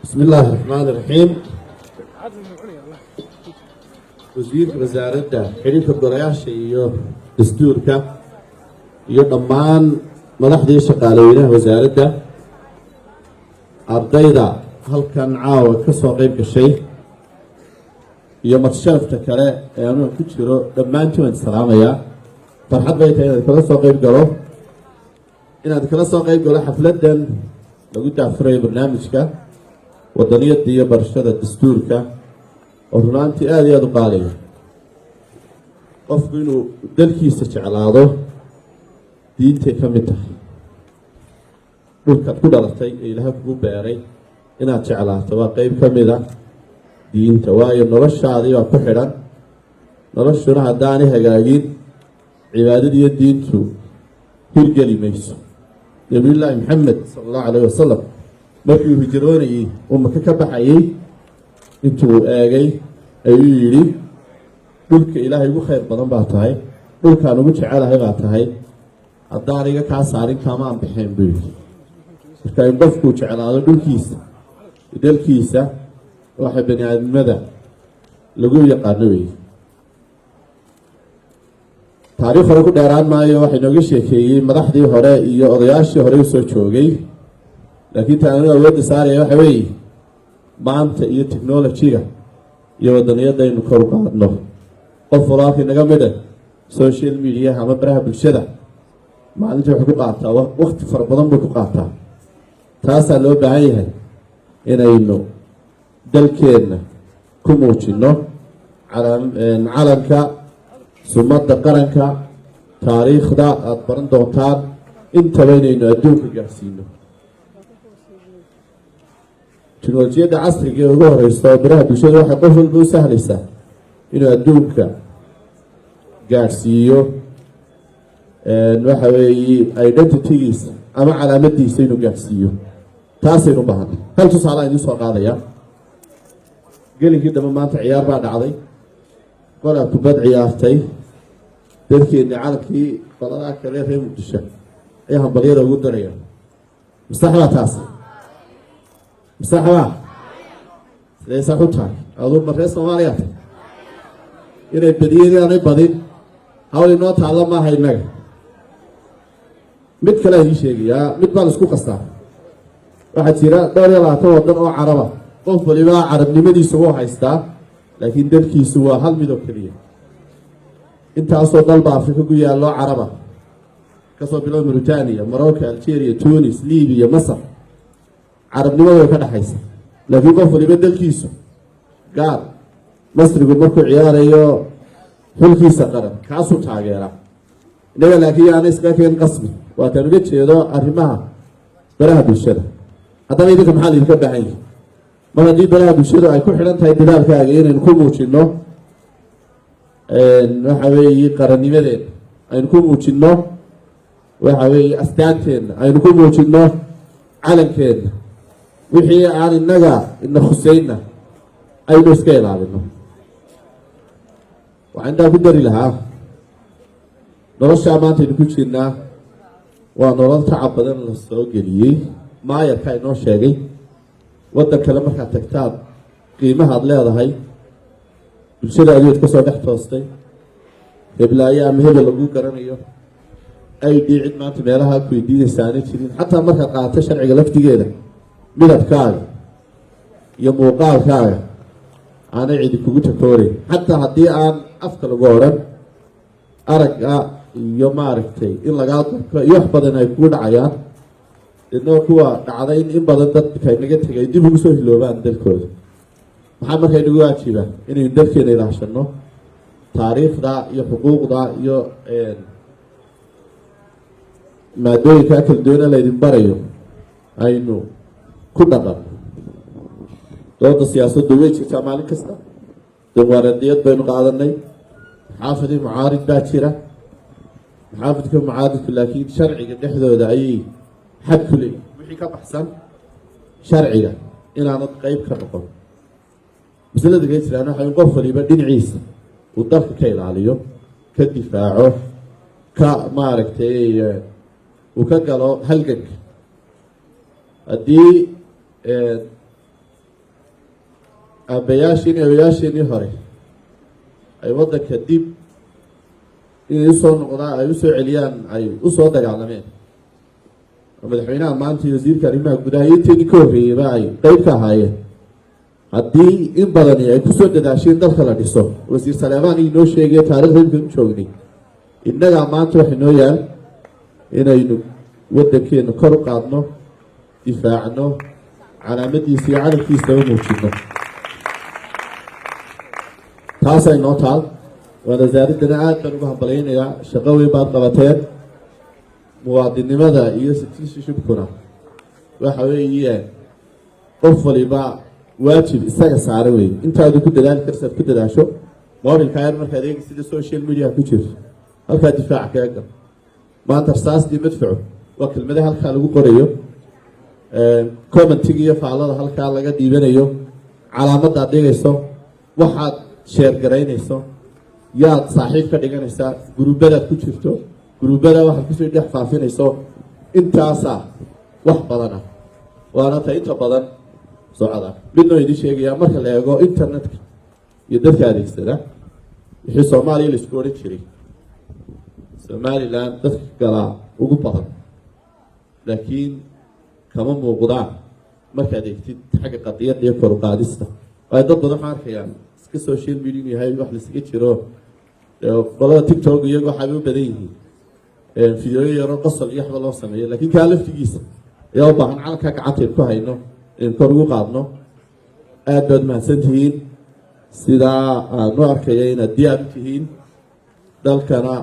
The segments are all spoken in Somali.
بسم الله الرحمن الرحيم. وزير وزارة حريف الضرياشة دستورك ضمان مدحدي شقالوينه وزارة ardayda halkan caawa ka soo qayb gashay iyo madsharafta kale ee aanu ku jiro dhammaantiin waan salaamayaa. farxad bay tahay inaad kala soo qayb galo xafladan lagu daafurayo barnaamijka wadaniyadda iyo barashada dastuurka oo runaantii aad iyo aad u qaaliya qofku inuu dalkiisa jeclaado diintay ka mid tahay. dhulkaad ku dhalatay ee ilaahay kugu beeray inaad jeclaato waa qeyb ka mid a diinta, waayo noloshaadii baa ku xidhan. noloshuna haddaanay hagaagin cibaadadiiyo diintu hirgeli mayso. nabiyullaahi maxamed sala allahu calayhi wasalam markii uu hijroonayey uu maka ka baxayey intuu eegay ayuu yidhi dhulka ilaahay ugu khayr badan baa tahay, dhulkaan ugu jecelahay baa tahay, haddaan iga kaa saarin kaama anbixeen buu yidhi. marka in qofkuu jeclaado dhulkiisa dalkiisa waxa bani aadamada lagu yaqaano weeye. taariikh hore ku dheeraan maayo, waxay nooga sheekeeyey madaxdii hore iyo odayaashii hore usoo joogay, laakiin taan anigu awoodda saaraya waxa weeye maanta iyo technology-ga iyo wadaniyadaynu kor u qaadno. qof walaalkii naga mida social media ama baraha bulshada maalintii wuxuu ku qaataa waqti fara badan buu ku qaataa. taasaa loo baahan yahay inaynu dalkeenna ku muujinno calanka, sumadda qaranka, taariikhda aada baran doontaan intaba inaynu adduunka gaarsiino. teknolojiyadda casriga ee ugu horeysa oo baraha bulshada waxay qof walba u sahlaysaa inuu adduunka gaadhsiiyo waxa weeye identitygiisa ama calaamadiisa inuu gaadhsiiyo. taasaynu baahana. hal tusaale aan idiin soo qaadaya. gelinkii dambe maanta ciyaar baa dhacday, qolaa kubad ciyaartay, dadkeeni calankii qoladaa kale reer muqdisho ayaa hambalyada ugu daraya. masaxbaa taas masaxbaa siday sax u tahay aduu ma reer soomaaliya tahay inay badiyeen inaanay badin hawl inoo taalla maaha innaga. mid kale aan ii sheegayaa, mid baan isku qastaa. waxaa jira 22 wadan oo caraba, qof waliba carabnimadiisu wuu haystaa, laakiin dalkiisu waa hal mid oo keliya. intaasoo dalba afrika ku yaalloo caraba, kasoo bilow mauritania, morocco, algeria, tunis, libiya, masar, carabnimadu way ka dhexaysa, laakiin qof waliba dalkiisu gaar. masrigu markuu ciyaarayo xulkiisa qaran kaasuu taageera. innaga laakiin yaana iska keen qasbi. waataan uga jeedo arrimaha baraha bulshada. haddaba idinka maxaa laydinka baahan yahay? mar haddii baraha bulshadu ay ku xidhan tahay dadaalkaaga inaynu ku muujinno waxa weeye qarannimadeena, aynu ku muujinno waxa weeye astaanteenna, aynu ku muujinno calankeenna. wixii aan innaga ina khuseyna aynu iska ilaalino. waxaan intaa ku dari lahaa, noloshaa maanta aynu ku jirnaa waa nolol tacab badan la soo geliyey. maayarka inoo sheegay waddan kale markaad tagtaad qiimahaad leedahay, bulshada adeed ka soo dhex toostay, heblaayo ama hebel lagu garanayo, ay dhiicid maanta meelaha ku weydiinaysa aanay jirin. xataa markaad qaadato sharciga laftigeeda midabkaaga iyo muuqaalkaaga aanay cidi kugu takooreyn. xataa haddii aan afka lagu odhan, aragga iyo maaragtay in lagaa darko iyo wax badan ay kugu dhacayaan. deedna kuwa dhacday in badan dadka naga tegay dib ugu soo hiloobaan dalkooda. maxaa markaa inagu waajiba inaynu dalkeena ilaashano, taariikhda iyo xuquuqda iyo maadooyinka kala duwana laydin barayo aynu ku dhaqanno. dooda siyaasaddu way jirtaa maalin kasta. dimuqraadiyad baynu qaadanay, maxaafid iyo mucaarid baa jira. maxaafidka mucaaridku laakiin sharciga dhexdooda ayay xad ku leeyihin. wixii ka baxsan sharciga inaanad qeyb ka noqon. masalada kaga jiraan waxa in qof waliba dhinaciisa uu dalka ka ilaaliyo, ka difaaco, ka maaragtay uu ka galo halganka. haddii aabbayaashii hore ay waddanka dib inay usoo noqdaan ay usoo celiyaan ay usoo dagaalameen madaxweynaha maanta iyo wasiirka arrimaha gudaha iyo intii ka horreeyeyba ay qeyb ka ahaayeen haddii in badani ay kusoo dadaasheen dalka la dhiso wasiir saleebaan inoo sheegay taarikhda imkan u joognay innagaa maanta waxa inoo yaal inaynu waddankeena kor u qaadno difaacno calaamadiisa iyo calankiisaba muujino taasay noo taal waan wasaaraddana aad baan uga hambalaynayaa shaqo weyn baad qabateen muwaadinimada iyo citizenshipkuna waxa weeye qof waliba waajib isaga saara wey intaadu ku dadaali karsaad ku dadaasho mobilka yar markaad eegi sida social media ku jirto halkaa difaaca kaga gal maanta rasaastii madfaco waa kelmadaha halkaa lagu qorayo commentiga iyo faallada halkaa laga dhiibanayo calaamadaad dhigayso waxaad sheergaraynayso yaad saaxiib ka dhiganaysaa guruubadaad ku jirto guruubada waxaad kusoo dhex faafinayso intaasaa wax badana waana ta inta badan socda midnoo idin sheegayaa marka la eego internetka iyo dadka adeegsada wixii soomaaliya laisku odhan jiray somalilan dadka galaa ugu badan laakiin kama muuqdaan markaad eegtid xagga qadiyadda iyo kor u qaadista waayo dad badan waxaan arkayaan iska social media inuu yahay wax laisaga jiro qolada tiktok iyago waxaabay u badan yihiin fideoyo yaro qosol iyo waxba loo sameeyo laakiin kaa laftigiisa ayaa u baahan calankaa gacantayn ku hayno in kor ugu qaadno aad baad mahadsan tihiin sidaa aanu arkaya inaad diyaar u tihiin dalkana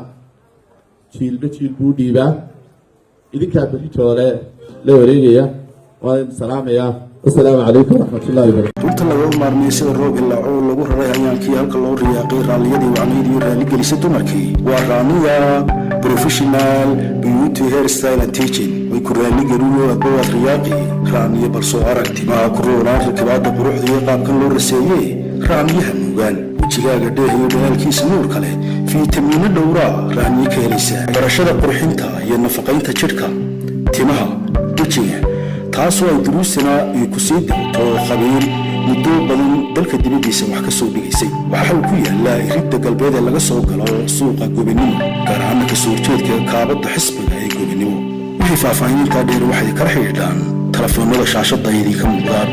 jiilba jiil buu dhiibaa idinkaa beritoole la wareegaya waan idin salaamayaa wasalaamu calaykum waraxmatullahi wabarakatu runta laga maarmiyey sida roog ilaa oo lagu raray hayaankii halka loo riyaaqay raalliyadii wacnayd iyo raaligelisay dumarkii waa raaniya professional beauty hairstyle and teaching way ku raaligeliyoo adbawaad riyaaqi raaniya balsoo aragti maa ku roonaan rakibaadda quruxda iyo qaabkan loo raseeyey raaniyaha nuugaan wejigaaga dheeh iyo dhalaalkiisa nuur kale fiitamiino dhowraa raaniyo ka helaysaa barashada qurxinta iyo nafaqaynta jidhka timaha wejiga taasoo ay duruusana iyo ku sii degto khabiir muddo badan dalka dibaddiisa wax ka soo dhigaysay waxa uu ku yaallaa iridda galbeed ee laga soo galo suuqa gobonimo gaar ahaan kasoo horjeedka kaabadda xisbiga ee gobonimo wixii faahfaahinintaa dheer waxay kala xidhiidhaan telefoonada shaashadda idinka muuqdaa